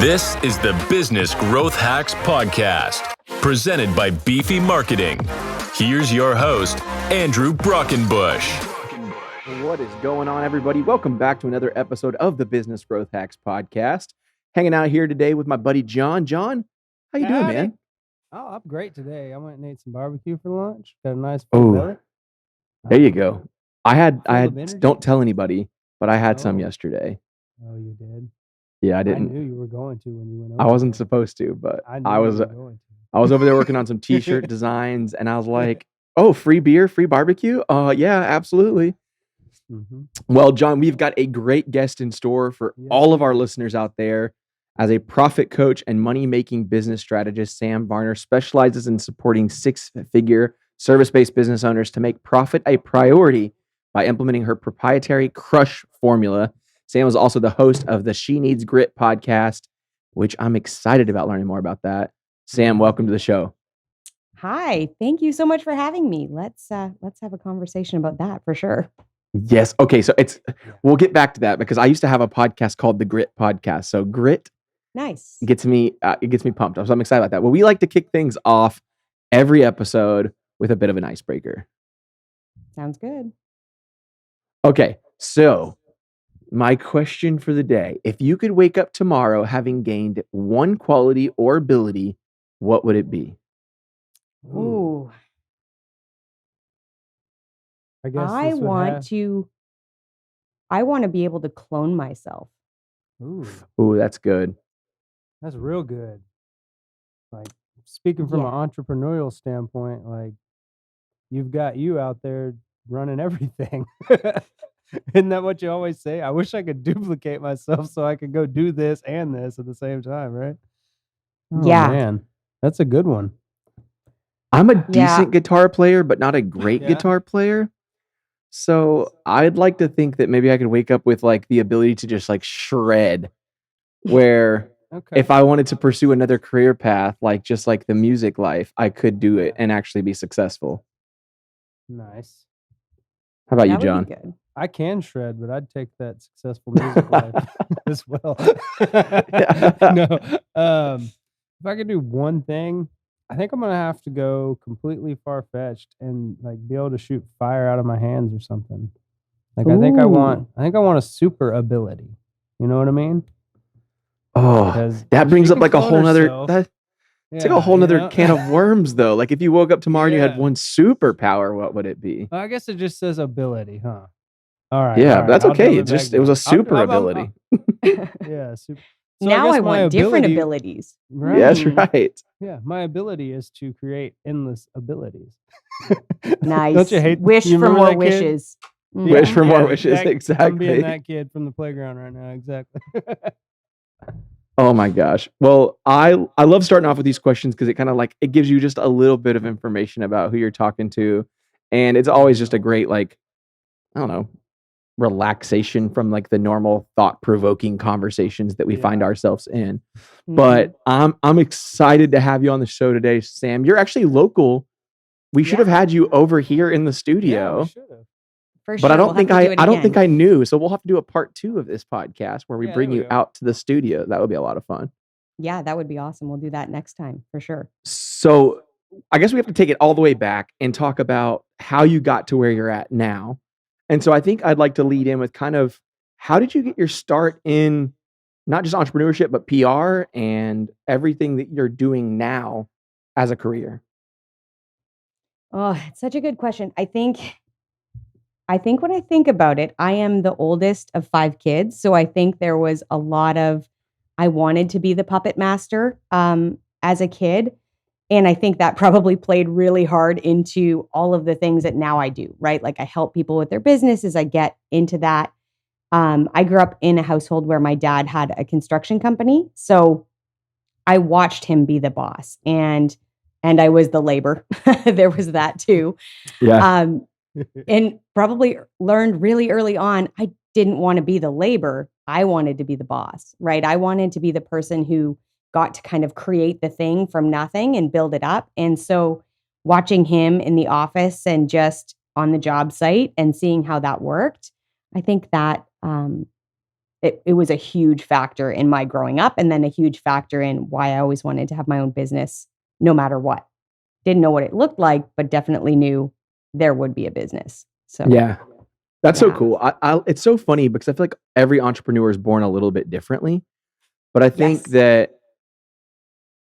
This is the Business Growth Hacks Podcast, presented by Beefy Marketing. Here's your host, Andrew Brockenbush. What is going on, everybody? Welcome back to another episode of the Business Growth Hacks Podcast. Hanging out here today with my buddy John. John, how you doing, man? Oh, I'm great today. I went and ate some barbecue for lunch. Got a nice full belly. There you go. I had. energy? Don't tell anybody, but I had some yesterday. Oh, you did? Yeah, I I didn't. knew you were going to when you went over. I wasn't there. supposed to, but I knew I was. you were going to. I was over there working on some T-shirt designs, and I was like, "Oh, free beer, free barbecue? Yeah, absolutely." Mm-hmm. Well, John, we've got a great guest in store for all of our listeners out there. As a profit coach and money-making business strategist, Sam Varner specializes in supporting six-figure service-based business owners to make profit a priority by implementing her proprietary Crush formula. Sam is also the host of the She Needs Grit podcast, which I'm excited about learning more about that. Sam, welcome to the show. Hi, thank you so much for having me. Let's have a conversation about that for sure. Yes. Okay. So we'll get back to that because I used to have a podcast called the Grit Podcast. So Grit Nice. it gets me pumped. So I'm excited about that. Well, we like to kick things off every episode with a bit of an icebreaker. Sounds good. Okay. So my question for the day, if you could wake up tomorrow having gained one quality or ability, what would it be? Ooh, I guess I this would want have- to be able to clone myself. Ooh, Ooh, that's good. that's real good. Like, speaking from an entrepreneurial standpoint, like, you've got you out there running everything. Isn't that what you always say? I wish I could duplicate myself so I could go do this and this at the same time, right? Oh, Yeah. man. That's a good one. I'm a Yeah. decent guitar player, but not a great Yeah. guitar player. So I'd like to think that maybe I could wake up with like the ability to just like shred, where Okay. if I wanted to pursue another career path, like just like the music life, I could do it and actually be successful. Nice. How about you, That would John? be good. I can shred, but I'd take that successful music life as well. No. If I could do one thing, I think I'm gonna have to go completely far-fetched and like be able to shoot fire out of my hands or something. Like I think I want a super ability. You know what I mean? Oh, Because that brings she up can like a clone whole nother. herself. It's like a whole nother know? can of worms, though. Like if you woke up tomorrow and you had Yeah. one superpower, what would it be? I guess it just says ability, huh? All right. Yeah, all right, that's I'll okay. dumb It back was down. a super ability. Yeah, super. So Now guess I my want different ability- abilities. Right. Yes, right. Yeah, my ability is to create endless abilities. Nice. Don't you hate? Wish you for remember more that kid? wishes. Mm. Wish for more Yeah, wishes, I'm exactly. being that kid from the playground right now. Exactly. Oh my gosh. Well, I love starting off with these questions because it kind of like it gives you just a little bit of information about who you're talking to. And it's always just a great, like, I don't know, relaxation from like the normal thought-provoking conversations that we find Yeah. ourselves in. Mhm. But I'm excited to have you on the show today, Sam. You're actually local. We should have had you over here in the Yeah, studio. we should've. For But sure. I don't we'll think have to do it I don't think again. I knew. So we'll have to do a part 2 of this podcast where we Yeah, bring there you we go. out to the studio. That would be a lot of fun. Yeah, that would be awesome. We'll do that next time for sure. So I guess we have to take it all the way back and talk about how you got to where you're at now. And so I think I'd like to lead in with kind of how did you get your start in not just entrepreneurship, but PR and everything that you're doing now as a career? Oh, it's such a good question. I think when I think about it, I am the oldest of 5 kids. So I think there was a lot of, I wanted to be the puppet master as a kid. And I think that probably played really hard into all of the things that now I do, right? Like I help people with their businesses. I get into that. I grew up in a household where my dad had a construction company. So I watched him be the boss and I was the labor. There was that too. Yeah. And probably learned really early on, I didn't want to be the labor. I wanted to be the boss, right? I wanted to be the person who got to kind of create the thing from nothing and build it up. And so watching him in the office and just on the job site and seeing how that worked, I think that it was a huge factor in my growing up, and then a huge factor in why I always wanted to have my own business no matter what. Didn't know what it looked like, but definitely knew there would be a business. So Yeah. That's so Yeah. cool. It's so funny because I feel like every entrepreneur is born a little bit differently, but I think Yes. that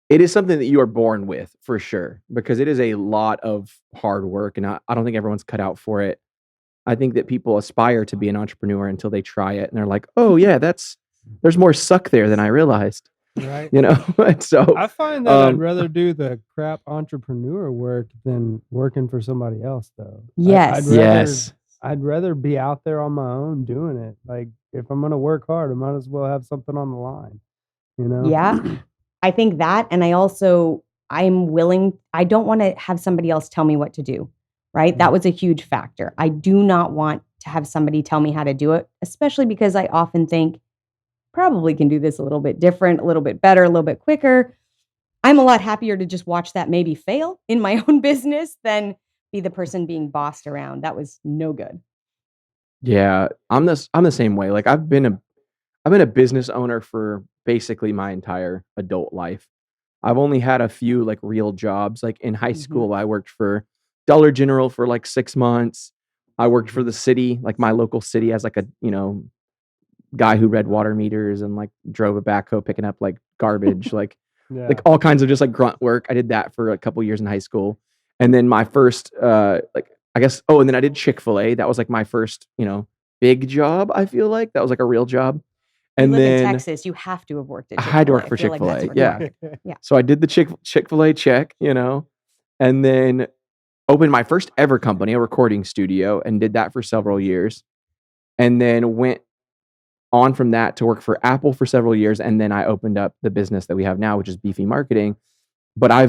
it is something that you are born with for sure, because it is a lot of hard work, and I don't think everyone's cut out for it. I think that people aspire to be an entrepreneur until they try it and they're like, oh yeah, there's more suck there than I realized, Right. you know? And so I find that I'd rather do the crap entrepreneur work than working for somebody else, though. Yes. yes. I'd rather be out there on my own doing it. Like, if I'm gonna work hard, I might as well have something on the line, you know? Yeah. I think that, and I don't want to have somebody else tell me what to do, right? That was a huge factor. I do not want to have somebody tell me how to do it, especially because I often think probably can do this a little bit different, a little bit better, a little bit quicker. I'm a lot happier to just watch that maybe fail in my own business than be the person being bossed around. That was no good. Yeah, I'm the same way. Like I've been a business owner for basically my entire adult life. I've only had a few like real jobs. Like in high school, I worked for Dollar General for like 6 months. I worked for the city, like my local city, as like a, guy who read water meters and like drove a backhoe picking up like garbage, like Yeah. like all kinds of just like grunt work. I did that for a couple years in high school. And then my first and then I did Chick-fil-A. That was like my first, big job, I feel like. That was like a real job. You And live in then Texas, you have to have worked at I Chick-fil-A. had to work for feel like that's Chick-fil-A. Yeah. required. Yeah. So I did the Chick-fil-A check, and then opened my first ever company, a recording studio, and did that for several years. And then went on from that to work for Apple for several years. And then I opened up the business that we have now, which is Beefy Marketing. But I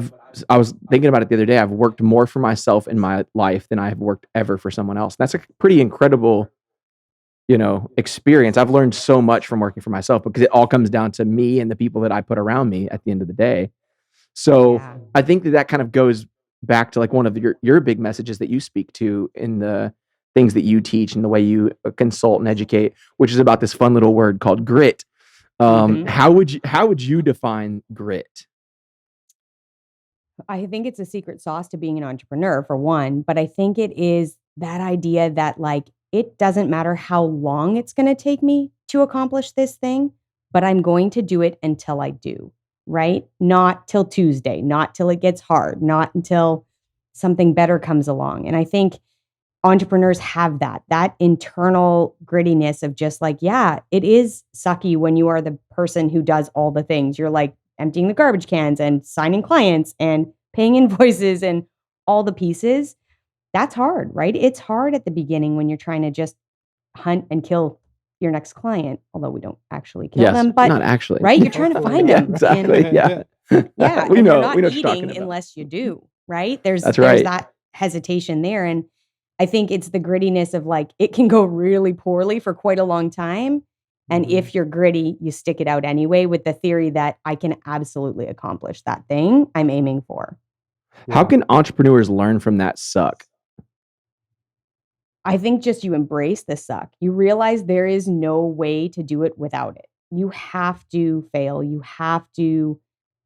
was thinking about it the other day. I've worked more for myself in my life than I have worked ever for someone else. That's a pretty incredible, experience. I've learned so much from working for myself because it all comes down to me and the people that I put around me at the end of the day. So Yeah. I think that kind of goes back to like one of your big messages that you speak to in the things that you teach and the way you consult and educate, which is about this fun little word called grit. Mhm. How would you define grit? I think it's a secret sauce to being an entrepreneur, for one, but I think it is that idea that like it doesn't matter how long it's going to take me to accomplish this thing, but I'm going to do it until I do, right? Not till Tuesday, not till it gets hard, not until something better comes along. And I think entrepreneurs have that internal grittiness of just like, yeah, it is sucky when you are the person who does all the things. You're like emptying the garbage cans and signing clients and paying invoices and all the pieces. That's hard, right? It's hard at the beginning when you're trying to just hunt and kill your next client, although we don't actually kill them, but not actually. right, you're trying to find Yeah, them. exactly. And, Yeah. yeah, we and know. you're not We know what you're talking eating about. unless you do, right? There's That's right. that hesitation there. And I think it's the grittiness of like, it can go really poorly for quite a long time. And if you're gritty, you stick it out anyway with the theory that I can absolutely accomplish that thing I'm aiming for. How can entrepreneurs learn from that suck? I think just you embrace the suck. You realize there is no way to do it without it. You have to fail. You have to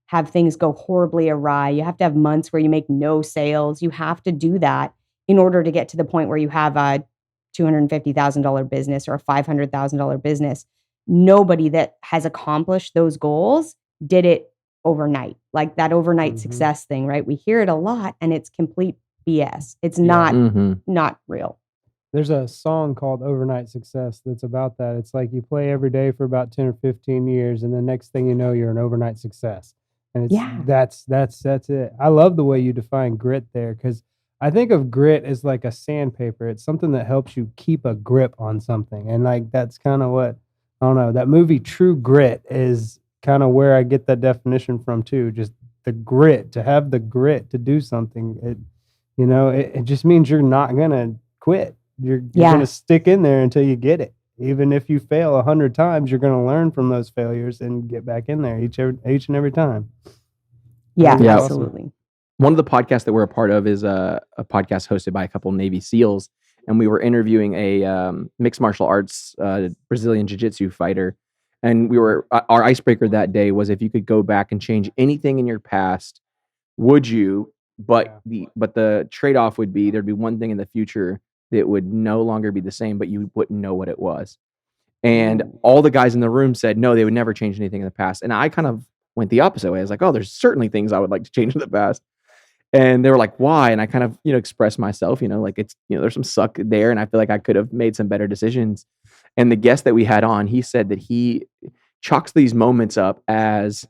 have things go horribly awry. You have to have months where you make no sales. You have to do that in order to get to the point where you have a $250,000 business or a $500,000 business. Nobody that has accomplished those goals did it overnight. Like that overnight success thing, right? We hear it a lot and it's complete BS. It's not real. There's a song called Overnight Success that's about that. It's like you play every day for about 10 or 15 years, and the next thing you know, you're an overnight success. And it's that's it. I love the way you define grit there, because I think of grit as like a sandpaper. It's something that helps you keep a grip on something. And like that's kind of what, I don't know, that movie True Grit is kind of where I get that definition from too. Just the grit, to have the grit to do something. It just means you're not gonna quit. You're going to stick in there until you get it. Even if you fail 100 times, you're going to learn from those failures and get back in there each and every time. Yeah, Yeah. absolutely. One of the podcasts that we're a part of is a podcast hosted by a couple Navy SEALs. and we were interviewing a mixed martial arts Brazilian jiu-jitsu fighter. And our icebreaker that day was, if you could go back and change anything in your past, would you? But the trade-off would be there'd be one thing in the future that would no longer be the same, but you wouldn't know what it was. And all the guys in the room said no, they would never change anything in the past. And I kind of went the opposite way. I was like, oh, there's certainly things I would like to change in the past. And they were like, why? And I kind of, expressed myself, like it's, there's some suck there. And I feel like I could have made some better decisions. And the guest that we had on, he said that he chalks these moments up as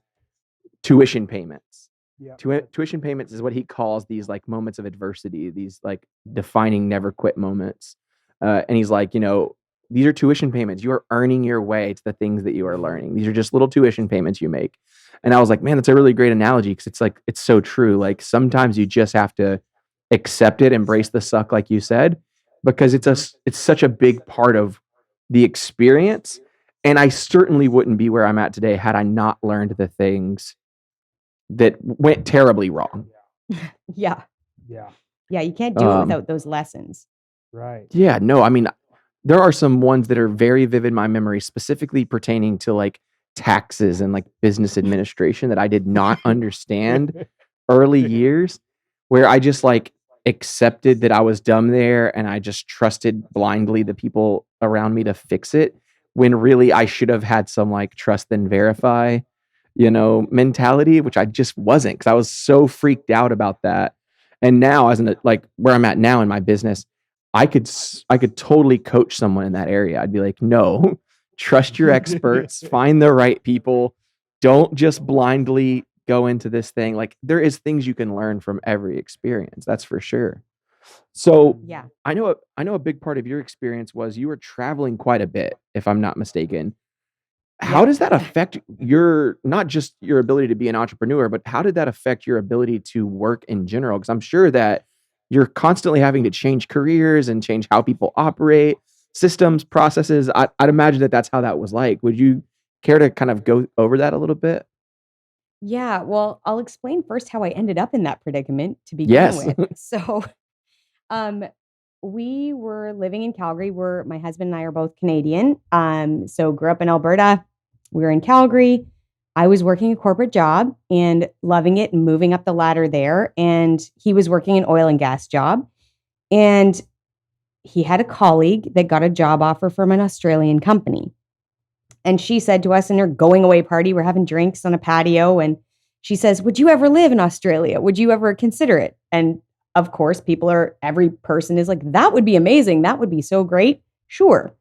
tuition payments. Yeah. Tuition payments is what he calls these like moments of adversity, these like defining never quit moments. And he's like, these are tuition payments. You are earning your way to the things that you are learning. These are just little tuition payments you make. And I was like, man, that's a really great analogy, because it's like, it's so true. Like sometimes you just have to accept it, embrace the suck, like you said, because it's such a big part of the experience. And I certainly wouldn't be where I'm at today had I not learned the things that went terribly wrong. Yeah. Yeah. Yeah. You can't do it without those lessons. Right. Yeah. No, I mean, there are some ones that are very vivid in my memory, specifically pertaining to like taxes and like business administration that I did not understand early years, where I just like accepted that I was dumb there and I just trusted blindly the people around me to fix it, when really I should have had some like trust then verify, mentality, which I just wasn't, because I was so freaked out about that. And now, as like where I'm at now in my business, I could totally coach someone in that area. I'd be like, no, trust your experts, find the right people. Don't just blindly go into this thing. Like there is things you can learn from every experience. That's for sure. So Yeah. I know a big part of your experience was you were traveling quite a bit, if I'm not mistaken. How does that affect not just your ability to be an entrepreneur, but how did that affect your ability to work in general? Because I'm sure that you're constantly having to change careers and change how people operate, systems, processes. I'd imagine that that's how that was like. Would you care to kind of go over that a little bit? Yeah. Well, I'll explain first how I ended up in that predicament to begin Yes. with. So, we were living in Calgary. My husband and I are both Canadian. So grew up in Alberta. We were in Calgary. I was working a corporate job and loving it and moving up the ladder there. And he was working an oil and gas job. And he had a colleague that got a job offer from an Australian company. And she said to us in her going away party, we're having drinks on a patio. And she says, would you ever live in Australia? Would you ever consider it? And of course, every person is like, that would be amazing. That would be so great. Sure.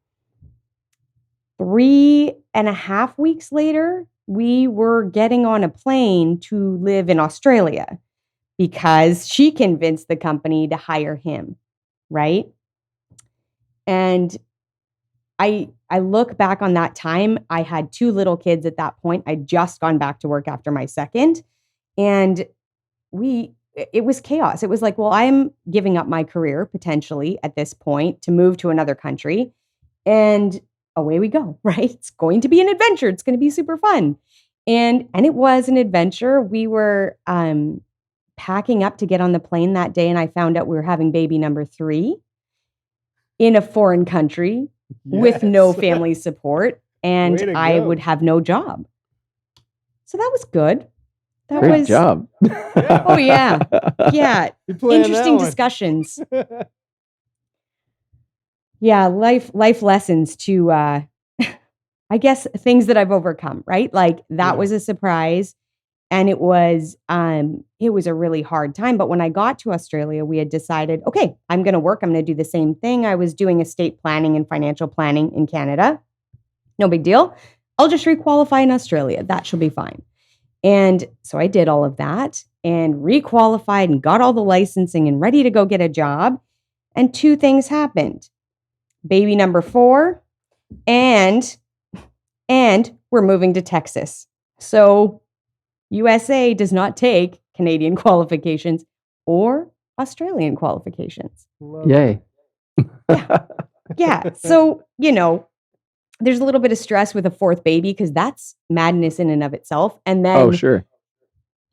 3.5 weeks later, we were getting on a plane to live in Australia because she convinced the company to hire him. Right. And I look back on that time. I had 2 little kids at that point. I'd just gone back to work after my second. And it was chaos. It was like, well, I'm giving up my career potentially at this point to move to another country. And away we go, right? It's going to be an adventure. It's going to be super fun. And it was an adventure. We were packing up to get on the plane that day. And I found out we were having baby number 3 in a foreign country with no family support. And I would have no job. So that was good. Great job. Oh, yeah. Yeah. Interesting discussions. Yeah. Life lessons to, I guess, things that I've overcome, right? Like that was a surprise. And it was a really hard time. But when I got to Australia, we had decided, okay, I'm going to work. I'm going to do the same thing. I was doing estate planning and financial planning in Canada. No big deal. I'll just requalify in Australia. That should be fine. And so I did all of that and requalified and got all the licensing and ready to go get a job. And 2 things happened. Baby number 4 and we're moving to Texas. So USA does not take Canadian qualifications or Australian qualifications. Yay. Yeah. So, there's a little bit of stress with a 4th baby because that's madness in and of itself. And then sure.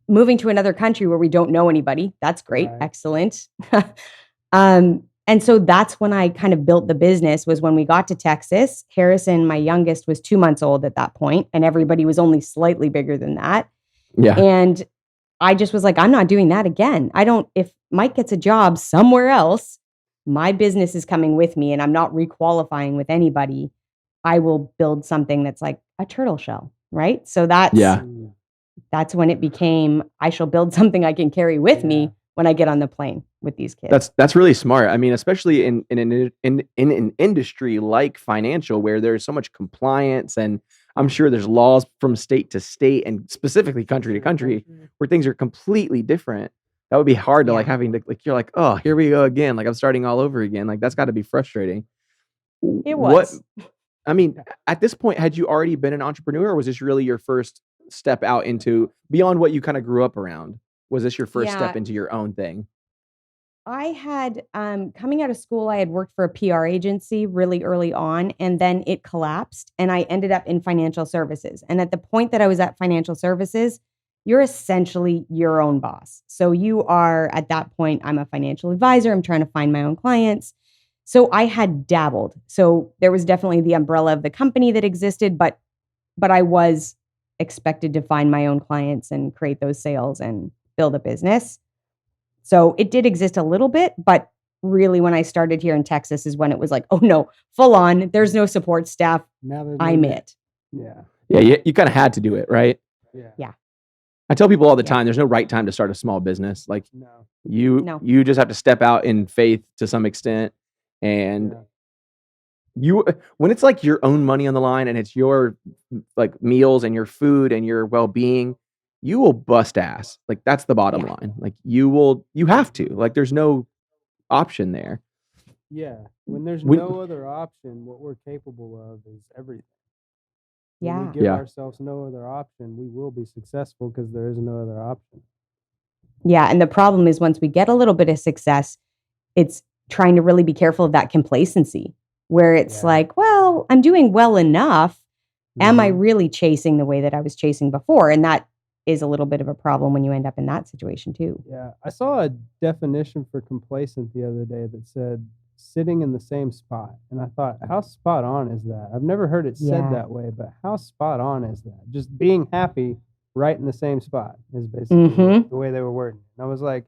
Moving to another country where we don't know anybody. That's great. Right. Excellent. And And so that's when I kind of built the business, was when we got to Texas. Harrison, my youngest, was 2 months old at that point, and everybody was only slightly bigger than that. Yeah. And I just was like, I'm not doing that again. If Mike gets a job somewhere else, my business is coming with me and I'm not requalifying with anybody. I will build something that's like a turtle shell, right? So Yeah. that's when it became, I shall build something I can carry with me when I get on the plane with these kids. That's really smart. I mean, especially in an industry like financial, where there's so much compliance, and I'm sure there's laws from state to state and specifically country to country where things are completely different. That would be hard to like Yeah. having to like, you're like, oh, here we go again. Like I'm starting all over again. Like that's got to be frustrating. It What was. I mean, at this point, had you already been an entrepreneur, or was this really your first step out into beyond what you kind of grew up around? Was this your first step Yeah. into your own thing? I had, coming out of school, I had worked for a PR agency really early on, and then it collapsed, and I ended up in financial services. And at the point that I was at financial services, you're essentially your own boss. So you are, at that point, I'm a financial advisor. I'm trying to find my own clients. So I had dabbled. So there was definitely the umbrella of the company that existed, but I was expected to find my own clients and create those sales and build a business. So it did exist a little bit, but really when I started here in Texas is when it was like, oh no, full on. There's no support staff. I'm it. Yeah. Yeah, you kind of had to do it, right? Yeah. I tell people all the Yeah. time, there's no right time to start a small business. Like No. No. you just have to step out in faith to some extent. And when it's like your own money on the line and it's your like meals and your food and your well-being, you will bust ass. Like that's the bottom line. Like you have to. Like there's no option there. Yeah. When there's When- no other option, what we're capable of is everything. When Yeah. we give Yeah. ourselves no other option, we will be successful because there is no other option. Yeah. And the problem is once we get a little bit of success, it's trying to really be careful of that complacency where it's Yeah. like, well, I'm doing well enough. Am I Mhm. really chasing the way that I was chasing before? And that is a little bit of a problem when you end up in that situation too. Yeah. I saw a definition for complacent the other day that said sitting in the same spot. And I thought, how spot on is that? I've never heard it said Yeah. that way, but how spot on is that? Just being happy right in the same spot is basically Mhm. the way they were wording it. And I was like,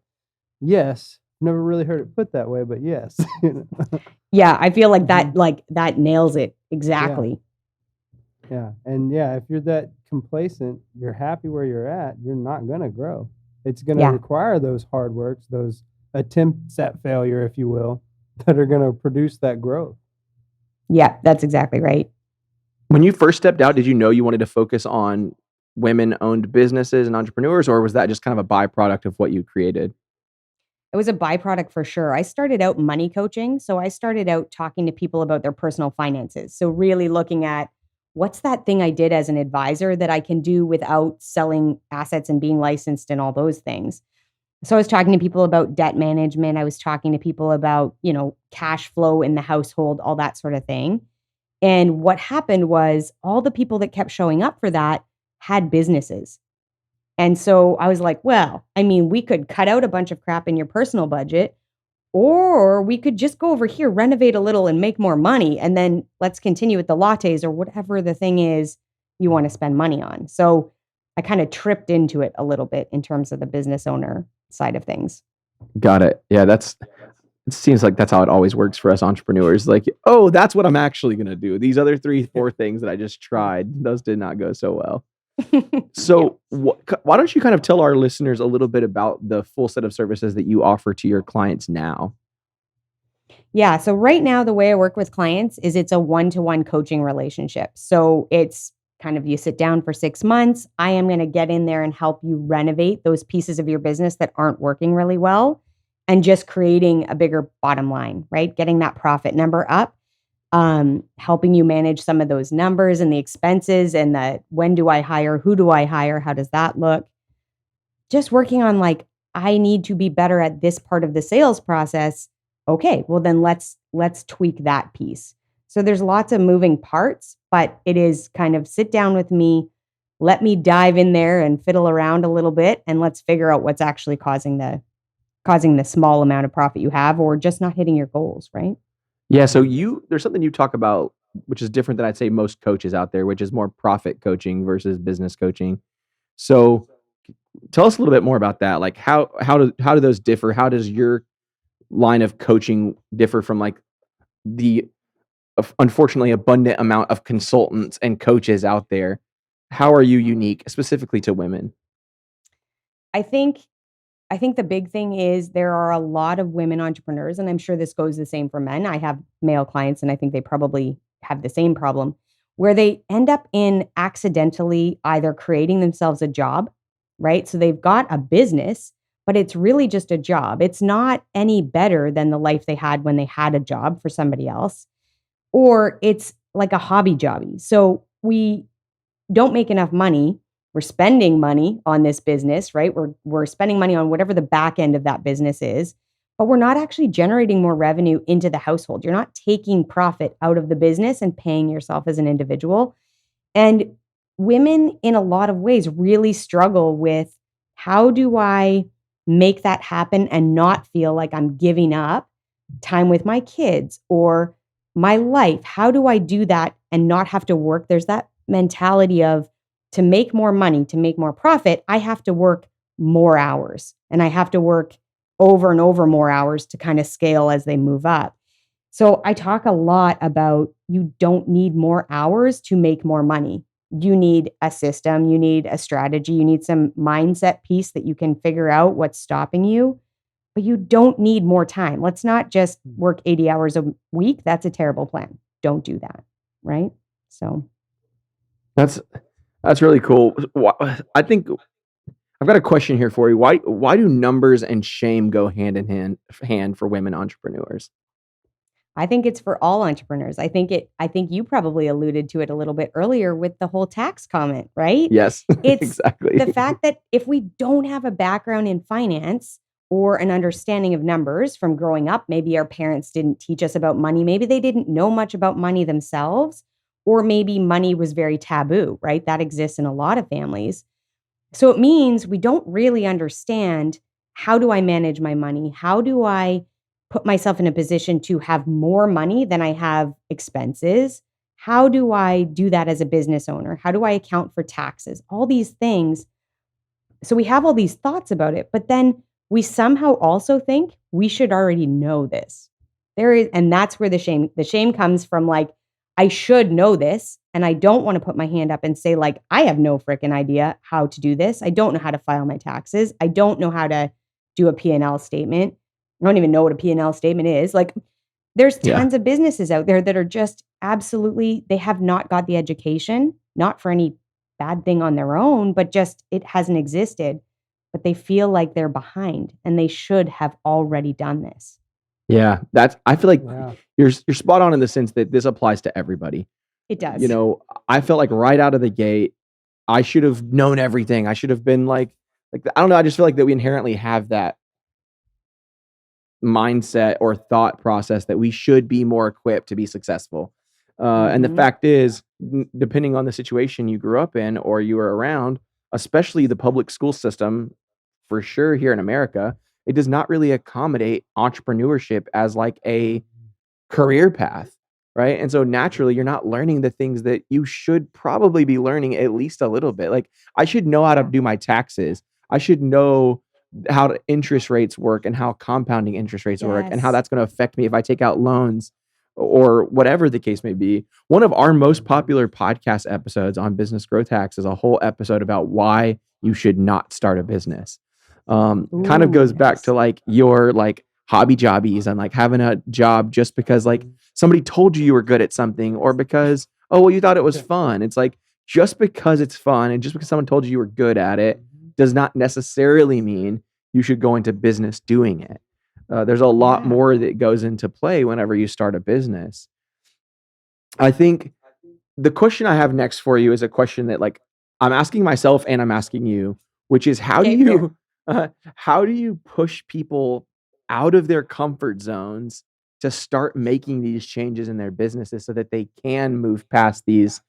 yes. Never really heard it put that way, but yes. You know? Yeah. I feel like Mhm. that nails it exactly. Yeah. And yeah, if you're that complacent, you're happy where you're at, you're not going to grow. It's going to Yeah. require those hard works, those attempts at failure, if you will, that are going to produce that growth. Yeah. That's exactly right. When you first stepped out, did you know you wanted to focus on women-owned businesses and entrepreneurs, or was that just kind of a byproduct of what you created? It was a byproduct for sure. I started out money coaching. So I started out talking to people about their personal finances. So really looking at what's that thing I did as an advisor that I can do without selling assets and being licensed and all those things. So I was talking to people about debt management. I was talking to people about, cash flow in the household, all that sort of thing. And what happened was all the people that kept showing up for that had businesses. And so I was like, well, I mean, we could cut out a bunch of crap in your personal budget, or we could just go over here, renovate a little and make more money. And then let's continue with the lattes or whatever the thing is you want to spend money on. So I kind of tripped into it a little bit in terms of the business owner side of things. Got it. Yeah, it seems like that's how it always works for us entrepreneurs. Like, oh, that's what I'm actually going to do. These other 3-4 things that I just tried, those did not go so well. So why don't you kind of tell our listeners a little bit about the full set of services that you offer to your clients now? Yeah. So right now, the way I work with clients is it's a one-to-one coaching relationship. So it's kind of you sit down for 6 months. I am going to get in there and help you renovate those pieces of your business that aren't working really well and just creating a bigger bottom line, right? Getting that profit number up, helping you manage some of those numbers and the expenses and the when do I hire, who do I hire, how does that look? Just working on like, I need to be better at this part of the sales process. Okay, well then let's tweak that piece. So there's lots of moving parts, but it is kind of sit down with me, let me dive in there and fiddle around a little bit, and let's figure out what's actually causing the causing the small amount of profit you have or just not hitting your goals, right? Yeah. So there's something you talk about, which is different than I'd say most coaches out there, which is more profit coaching versus business coaching. So tell us a little bit more about that. Like how do those differ? How does your line of coaching differ from like the unfortunately abundant amount of consultants and coaches out there? How are you unique specifically to women? I think the big thing is there are a lot of women entrepreneurs, and I'm sure this goes the same for men. I have male clients, and I think they probably have the same problem where they end up in accidentally either creating themselves a job, right? So they've got a business, but it's really just a job. It's not any better than the life they had when they had a job for somebody else, or it's like a hobby jobby. So we don't make enough money. We're spending money on this business, right? We're spending money on whatever the back end of that business is, but we're not actually generating more revenue into the household. You're not taking profit out of the business and paying yourself as an individual. And women, in a lot of ways, really struggle with how do I make that happen and not feel like I'm giving up time with my kids or my life? How do I do that and not have to work? There's that mentality of to make more money, to make more profit, I have to work more hours and I have to work over and over more hours to kind of scale as they move up. So I talk a lot about you don't need more hours to make more money. You need a system, you need a strategy, you need some mindset piece that you can figure out what's stopping you, but you don't need more time. Let's not just work 80 hours a week. That's a terrible plan. Don't do that, right? So That's really cool. I think I've got a question here for you. Why do numbers and shame go hand in hand for women entrepreneurs? I think it's for all entrepreneurs. I think you probably alluded to it a little bit earlier with the whole tax comment, right? Yes, It's exactly. the fact that if we don't have a background in finance or an understanding of numbers from growing up, maybe our parents didn't teach us about money, maybe they didn't know much about money themselves, or maybe money was very taboo, right? That exists in a lot of families. So it means we don't really understand, how do I manage my money? How do I put myself in a position to have more money than I have expenses? How do I do that as a business owner? How do I account for taxes? All these things. So we have all these thoughts about it, but then we somehow also think we should already know this. And that's where the shame comes from, like, I should know this. And I don't want to put my hand up and say, like, I have no freaking idea how to do this. I don't know how to file my taxes. I don't know how to do a P&L statement. I don't even know what a P&L statement is. Like, there's Yeah. tons of businesses out there that are just absolutely, they have not got the education, not for any bad thing on their own, but just it hasn't existed. But they feel like they're behind and they should have already done this. Yeah, I feel like Yeah. you're spot on in the sense that this applies to everybody. It does. You know, I felt like right out of the gate, I should have known everything. I should have been like I don't know. I just feel like that we inherently have that mindset or thought process that we should be more equipped to be successful. And the Mhm. fact is, depending on the situation you grew up in or you were around, especially the public school system, for sure here in America, it does not really accommodate entrepreneurship as like a career path, right? And so naturally, you're not learning the things that you should probably be learning at least a little bit. Like I should know how to do my taxes. I should know how interest rates work and how compounding interest rates work and how Yes. that's going to affect me if I take out loans or whatever the case may be. One of our most popular podcast episodes on business growth hacks is a whole episode about why you should not start a business. Kind of Ooh, goes back nice. to like your like hobby jobbies and like having a job just because like somebody told you were good at something or because, oh, well, you thought it was fun. It's like just because it's fun and just because someone told you were good at it does not necessarily mean you should go into business doing it. There's a lot Yeah. more that goes into play whenever you start a business. I think the question I have next for you is a question that like I'm asking myself and I'm asking you, which is Okay, fair. how do you push people out of their comfort zones to start making these changes in their businesses so that they can move past these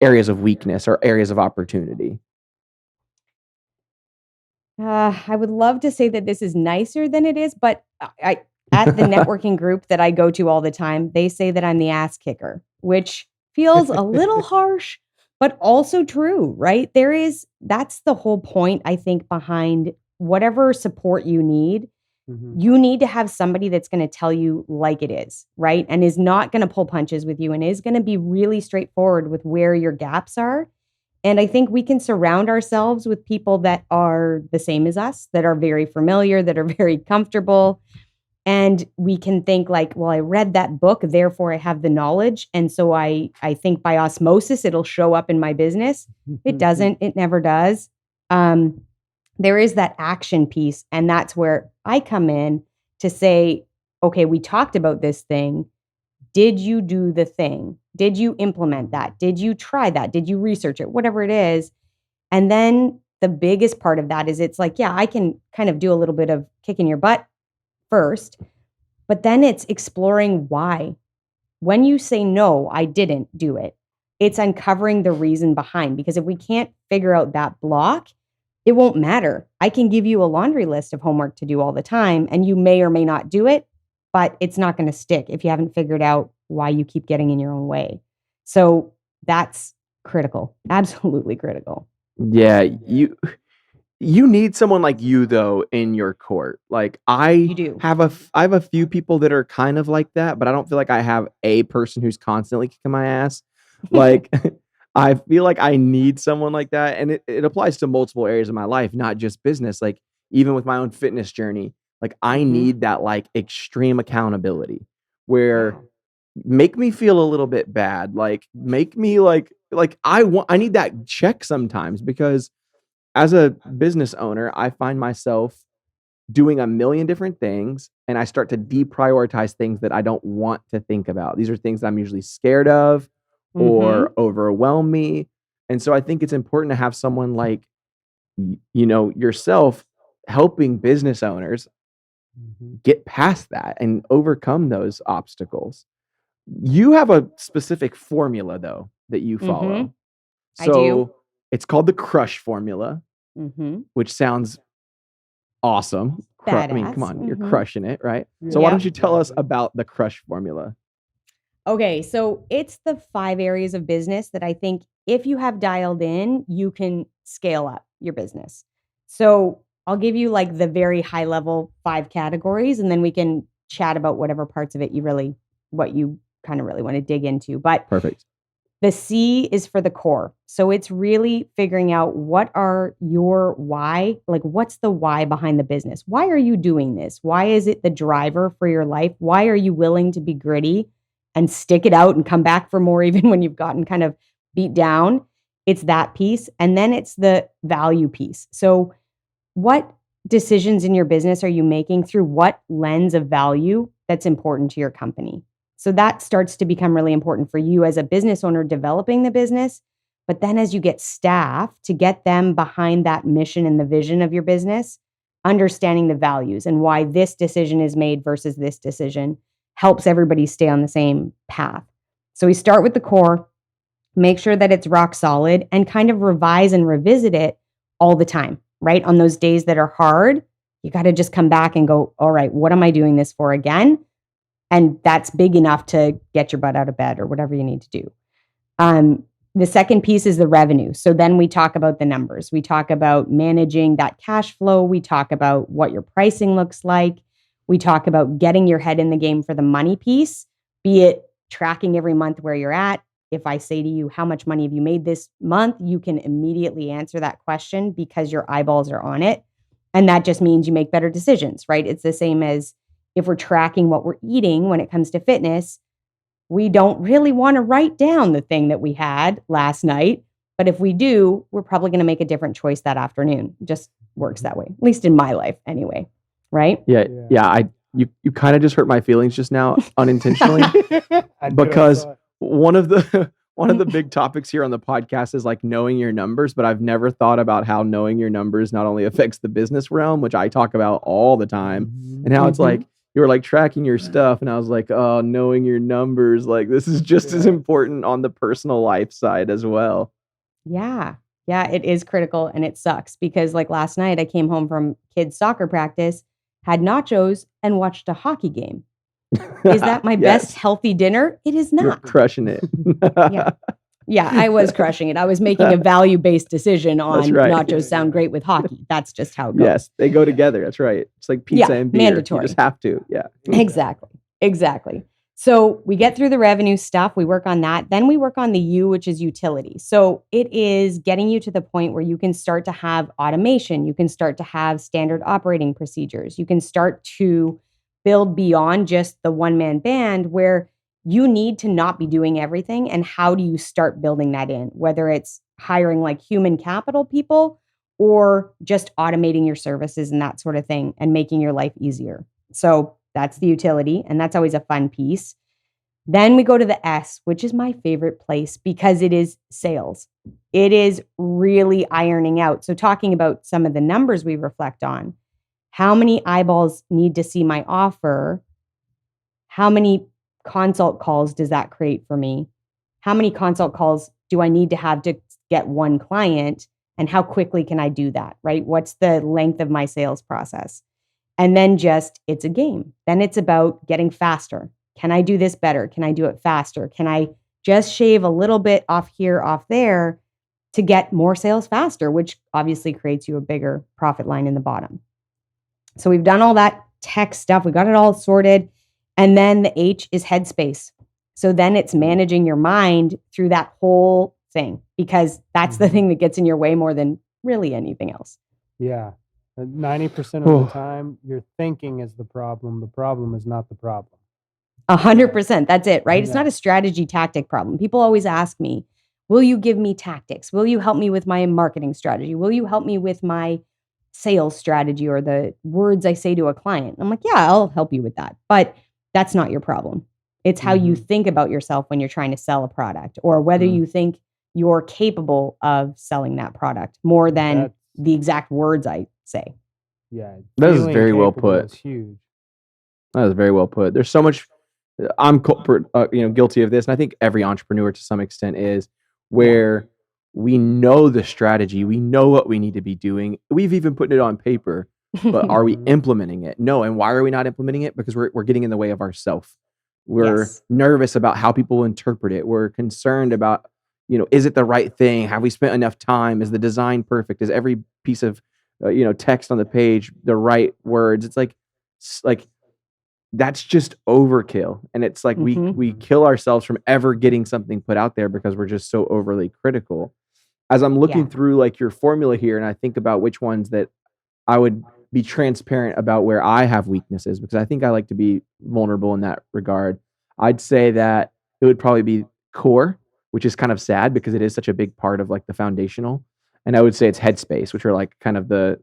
areas of weakness or areas of opportunity? I would love to say that this is nicer than it is, but I at the networking group that I go to all the time, they say that I'm the ass kicker, which feels a little harsh, but also true, right? That's the whole point, I think, behind whatever support you need. You need to have somebody that's going to tell you like it is, right? And is not going to pull punches with you and is going to be really straightforward with where your gaps are. And I think we can surround ourselves with people that are the same as us, that are very familiar, that are very comfortable. And we can think like, well, I read that book, therefore I have the knowledge. And so I think by osmosis, it'll show up in my business. It doesn't. It never does. There is that action piece. And that's where I come in to say, okay, we talked about this thing. Did you do the thing? Did you implement that? Did you try that? Did you research it? Whatever it is. And then the biggest part of that is it's like, yeah, I can kind of do a little bit of kicking your butt first, but then it's exploring why. When you say, no, I didn't do it, it's uncovering the reason behind. Because if we can't figure out that block, it won't matter. I can give you a laundry list of homework to do all the time, and you may or may not do it, but it's not going to stick if you haven't figured out why you keep getting in your own way. So that's critical. Absolutely critical. Yeah, you need someone like you though in your court. Like You do. I have a few people that are kind of like that, but I don't feel like I have a person who's constantly kicking my ass. Like I feel like I need someone like that, and it applies to multiple areas of my life, not just business. Like even with my own fitness journey, like I need that like extreme accountability where make me feel a little bit bad, like make me like I need that check sometimes, because as a business owner, I find myself doing a million different things and I start to deprioritize things that I don't want to think about. These are things that I'm usually scared of or overwhelm me. And so I think it's important to have someone like, yourself helping business owners get past that and overcome those obstacles. You have a specific formula though that you follow. I do. So it's called the crush formula, which sounds awesome. I mean, come on, you're crushing it, right? So why don't you tell us about the crush formula? Okay, so it's the 5 areas of business that I think if you have dialed in, you can scale up your business. So I'll give you like the very high level 5 categories, and then we can chat about whatever parts of it what you kind of really want to dig into. But Perfect. the C is for the core. So it's really figuring out what are your why, like what's the why behind the business? Why are you doing this? Why is it the driver for your life? Why are you willing to be gritty and stick it out and come back for more even when you've gotten kind of beat down? It's that piece. And then it's the value piece. So what decisions in your business are you making through what lens of value that's important to your company? So that starts to become really important for you as a business owner developing the business. But then as you get staff to get them behind that mission and the vision of your business, understanding the values and why this decision is made versus this decision helps everybody stay on the same path. So we start with the core, make sure that it's rock solid, and kind of revise and revisit it all the time, right? On those days that are hard, you got to just come back and go, all right, what am I doing this for again? And that's big enough to get your butt out of bed or whatever you need to do. The second piece is the revenue. So then we talk about the numbers. We talk about managing that cash flow. We talk about what your pricing looks like. We talk about getting your head in the game for the money piece, be it tracking every month where you're at. If I say to you, how much money have you made this month? You can immediately answer that question because your eyeballs are on it. And that just means you make better decisions, right? It's the same as if we're tracking what we're eating when it comes to fitness. We don't really want to write down the thing that we had last night. But if we do, we're probably going to make a different choice that afternoon. It just works that way, at least in my life anyway. Right? Yeah. You kind of just hurt my feelings just now unintentionally because one of the big topics here on the podcast is like knowing your numbers, but I've never thought about how knowing your numbers not only affects the business realm, which I talk about all the time, and how it's like you were like tracking your stuff, and I was like, oh, knowing your numbers, like this is just as important on the personal life side as well. Yeah. Yeah, it is critical and it sucks because like last night I came home from kids soccer practice, had nachos and watched a hockey game. Is that my best healthy dinner? It is not. You're crushing it. Yeah. Yeah, I was crushing it. I was making a value-based decision on right. nachos sound great with hockey. That's just how it goes. Yes, they go together. That's right. It's like pizza and beer. Mandatory. You just have to. Yeah. Exactly. So we get through the revenue stuff. We work on that. Then we work on the U, which is utility. So it is getting you to the point where you can start to have automation. You can start to have standard operating procedures. You can start to build beyond just the one-man band where you need to not be doing everything. And how do you start building that in? Whether it's hiring like human capital people or just automating your services and that sort of thing and making your life easier. So that's the utility. And that's always a fun piece. Then we go to the S, which is my favorite place because it is sales. It is really ironing out. So talking about some of the numbers we reflect on, how many eyeballs need to see my offer? How many consult calls does that create for me? How many consult calls do I need to have to get one client? And how quickly can I do that, right? What's the length of my sales process? And then just, it's a game. Then it's about getting faster. Can I do this better? Can I do it faster? Can I just shave a little bit off here, off there to get more sales faster, which obviously creates you a bigger profit line in the bottom. So we've done all that tech stuff. We got it all sorted. And then the H is headspace. So then it's managing your mind through that whole thing, because that's the thing that gets in your way more than really anything else. Yeah. 90% of the time, your thinking is the problem. The problem is not the problem. 100%. That's it, right? It's not a strategy tactic problem. People always ask me, will you give me tactics? Will you help me with my marketing strategy? Will you help me with my sales strategy or the words I say to a client? I'm like, yeah, I'll help you with that. But that's not your problem. It's how you think about yourself when you're trying to sell a product, or whether you think you're capable of selling that product more than the exact words I say. Yeah. That is very well put. Is huge. That is very well put. There's so much. I'm guilty of this, and I think every entrepreneur to some extent is, where we know the strategy, we know what we need to be doing. We've even put it on paper, but are we implementing it? No. And why are we not implementing it? Because we're getting in the way of ourselves. We're nervous about how people interpret it. We're concerned about, is it the right thing? Have we spent enough time? Is the design perfect? Is every piece of, text on the page the right words? It's like that's just overkill. And it's like we kill ourselves from ever getting something put out there because we're just so overly critical. As I'm looking through like your formula here, and I think about which ones that I would be transparent about where I have weaknesses, because I think I like to be vulnerable in that regard. I'd say that it would probably be core, which is kind of sad because it is such a big part of like the foundational. And I would say it's headspace, which are like kind of the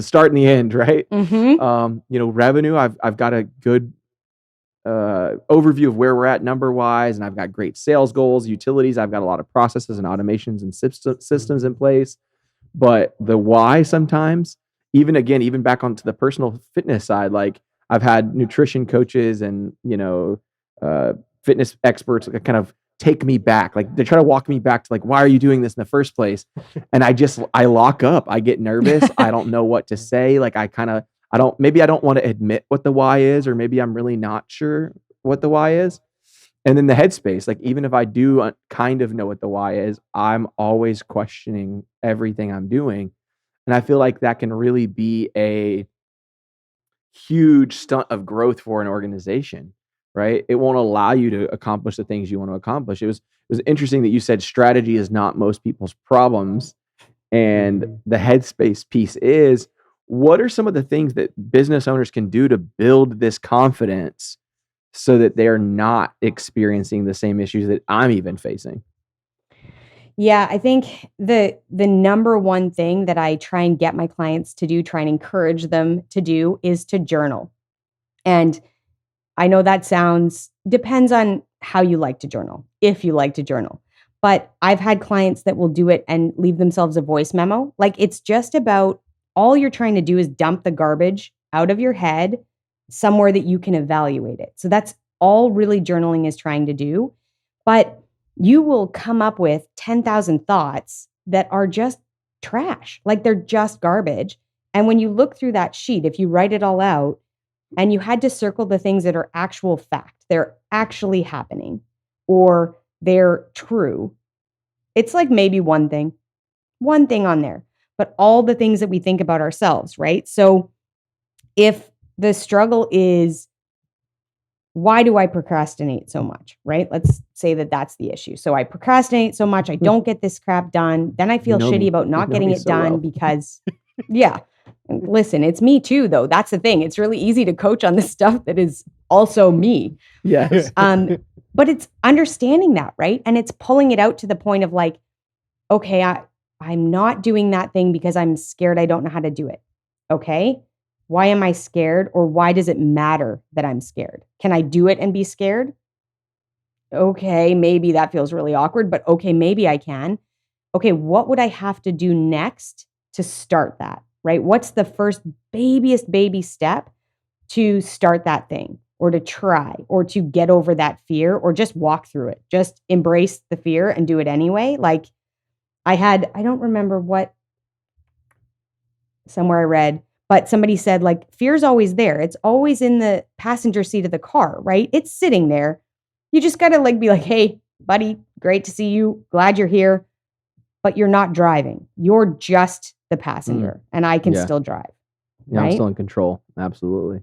start and the end, right? Revenue, I've got a good overview of where we're at number wise, and I've got great sales goals. Utilities, I've got a lot of processes and automations and systems in place. But the why, sometimes, even back onto the personal fitness side, like I've had nutrition coaches and fitness experts kind of take me back. Like they try to walk me back to like, why are you doing this in the first place? And I lock up. I get nervous. I don't know what to say. Like I don't want to admit what the why is, or maybe I'm really not sure what the why is. And then the headspace, like even if I do kind of know what the why is, I'm always questioning everything I'm doing. And I feel like that can really be a huge stunt of growth for an organization, right? It won't allow you to accomplish the things you want to accomplish. It was interesting that you said strategy is not most people's problems. And the headspace piece is, what are some of the things that business owners can do to build this confidence so that they're not experiencing the same issues that I'm even facing? Yeah, I think the number one thing that I try and get my clients to do, try and encourage them to do, is to journal. And I know that depends on how you like to journal, if you like to journal. But I've had clients that will do it and leave themselves a voice memo. Like it's just about, all you're trying to do is dump the garbage out of your head somewhere that you can evaluate it. So that's all really journaling is trying to do. But you will come up with 10,000 thoughts that are just trash. Like they're just garbage. And when you look through that sheet, if you write it all out and you had to circle the things that are actual fact, they're actually happening or they're true, it's like maybe one thing on there, but all the things that we think about ourselves, right? So if the struggle is, why do I procrastinate so much, right? Let's say that that's the issue. So I procrastinate so much, I don't get this crap done. Then I feel shitty about not getting it done because, yeah. Listen, it's me too, though. That's the thing. It's really easy to coach on the stuff that is also me. Yes. But it's understanding that, right? And it's pulling it out to the point of like, okay, I'm not doing that thing because I'm scared I don't know how to do it. Okay. Why am I scared? Or why does it matter that I'm scared? Can I do it and be scared? Okay, maybe that feels really awkward, but okay, maybe I can. Okay, what would I have to do next to start that, right? What's the first babyest baby step to start that thing or to try or to get over that fear or just walk through it? Just embrace the fear and do it anyway. Like I don't remember what, somewhere I read, but somebody said like, fear's always there. It's always in the passenger seat of the car, right? It's sitting there. You just got to like be like, hey, buddy, great to see you. Glad you're here. But you're not driving. You're just the passenger and I can still drive. Yeah, right? I'm still in control. Absolutely.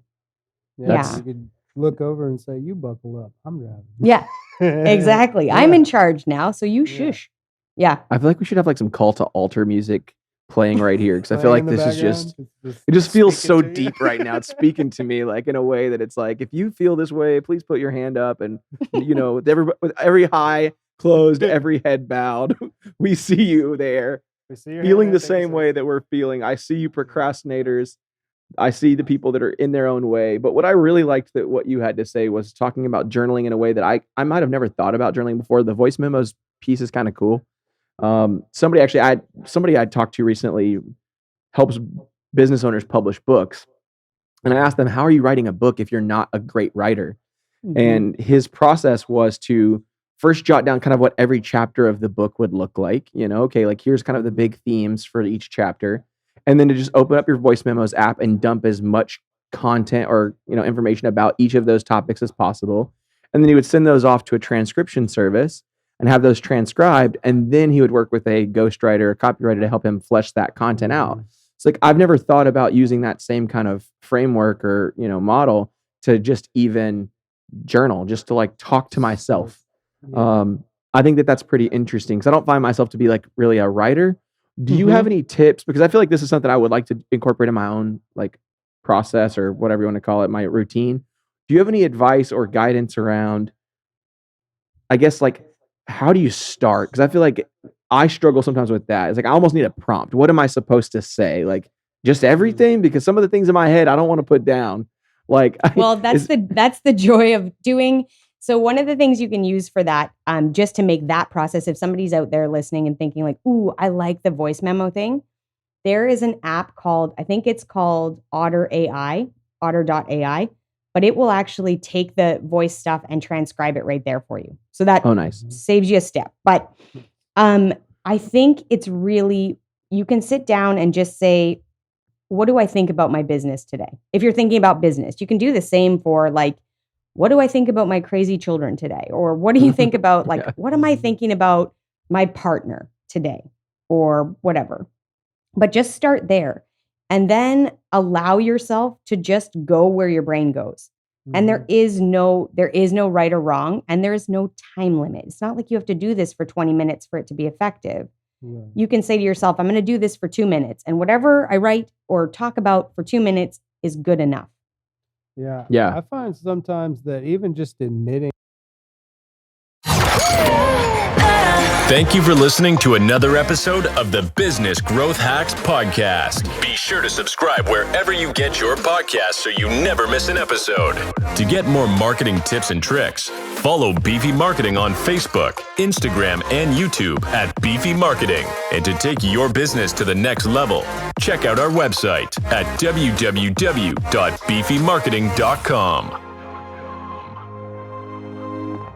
Yeah. You could look over and say, you buckle up. I'm driving. Yeah, exactly. I'm in charge now. So you shush. Yeah. I feel like we should have like some call to altar music playing right here because I feel like this is just, it just feels so deep right now. It's speaking to me like in a way that it's like, if you feel this way, please put your hand up and, you know, with every high closed, every head bowed, we see you there. Feeling the same way that we're feeling. I see you procrastinators. I see the people that are in their own way. But what I really liked that what you had to say was talking about journaling in a way that I might have never thought about journaling before. The voice memos piece is kind of cool. Somebody I talked to recently helps business owners publish books. And I asked them, how are you writing a book if you're not a great writer? Mm-hmm. And his process was to first jot down kind of what every chapter of the book would look like, you know, okay, like here's kind of the big themes for each chapter. And then to just open up your voice memos app and dump as much content or, you know, information about each of those topics as possible. And then he would send those off to a transcription service and have those transcribed. And then he would work with a ghostwriter or copywriter to help him flesh that content out. It's like, I've never thought about using that same kind of framework or, you know, model to just even journal, just to like talk to myself. I think that that's pretty interesting because I don't find myself to be like really a writer. Do you have any tips? Because I feel like this is something I would like to incorporate in my own like process or whatever you want to call it, my routine. Do you have any advice or guidance around, I guess, like, how do you start? Because I feel like I struggle sometimes with that. It's like, I almost need a prompt. What am I supposed to say? Like just everything? Because some of the things in my head, I don't want to put down. Like, well, that's the joy of doing. So one of the things you can use for that, just to make that process, if somebody's out there listening and thinking like, ooh, I like the voice memo thing, there is an app called, I think it's called Otter.ai, but it will actually take the voice stuff and transcribe it right there for you. So that nice. Saves you a step. But I think it's really, you can sit down and just say, what do I think about my business today? If you're thinking about business, you can do the same for like, what do I think about my crazy children today? Or what do you think about like, what am I thinking about my partner today or whatever? But just start there and then allow yourself to just go where your brain goes. And there is no right or wrong, and there is no time limit. It's not like you have to do this for 20 minutes for it to be effective. Yeah. You can say to yourself, I'm going to do this for 2 minutes, and whatever I write or talk about for 2 minutes is good enough. Yeah. I find sometimes that even just admitting. Thank you for listening to another episode of the Business Growth Hacks Podcast. Be sure to subscribe wherever you get your podcasts so you never miss an episode. To get more marketing tips and tricks, follow Beefy Marketing on Facebook, Instagram, and YouTube at Beefy Marketing. And to take your business to the next level, check out our website at www.beefymarketing.com.